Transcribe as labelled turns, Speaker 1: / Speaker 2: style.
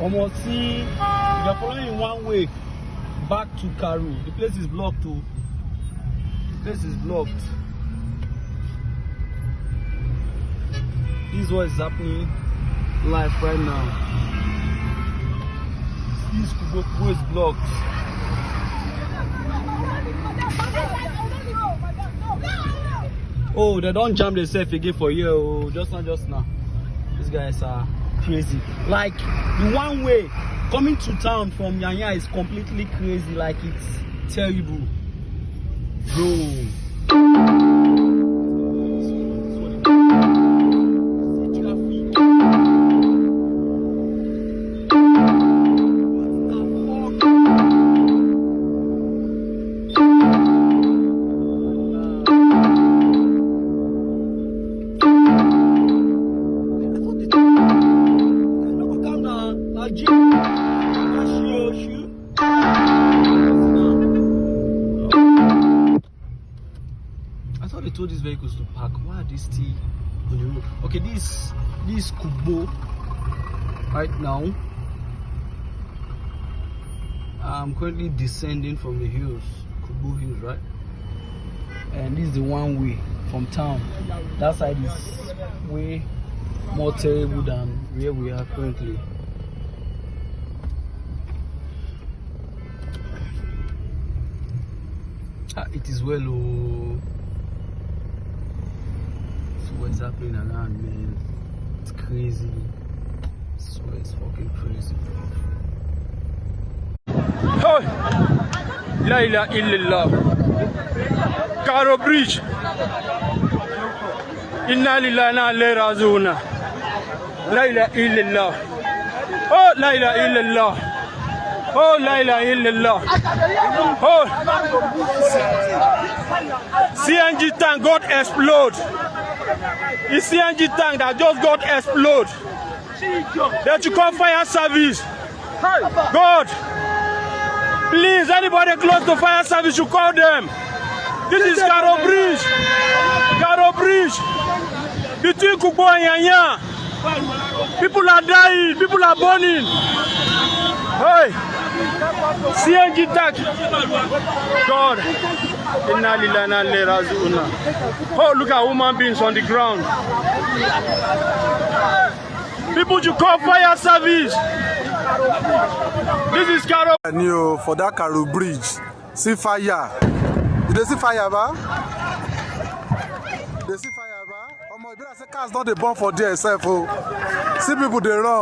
Speaker 1: Almost see, you're following one way back to Caro. The place is blocked too. The place is blocked. This is what is happening live right now. This Kubo is blocked. Oh, they don't jam themselves again for you. Oh, just now. These guys are crazy. Like the one way coming to town from Yanya is completely crazy. Like it's terrible, bro. I thought they told these vehicles to park. Why are they still on the road? Okay, this Kubo right now. I'm currently descending from the hills, Kubo Hills, right? And this is the one way from town. That side is way more terrible than where we are currently. It is well. Oh, so what's happening around, man? It's crazy. I swear it's fucking crazy.
Speaker 2: Oh, la ilaha illallah. Caro Bridge. Inna lillahi wa inna ilaihi raji'un. La ilaha illallah. Oh, la ilaha illallah. Oh, la ilaha illallah. Oh, CNG tank got explode. The CNG tank that just got explode. They should call fire service. God, please, anybody close to fire service should call them. This is Caro Bridge. Caro Bridge. Between Kubo and Yanya. People are dying. People are burning. Hey, CNG tank. God. Inna lillahi wa inna ilaihi raji'un. Oh, look at human beings on the ground. People should call fire service. This is Caro.
Speaker 3: New for that Caro Bridge. See fire. Did they see fire, ba? They see fire, ba? Omo, if you say cars not dey burn for there itself, oh. See people they run.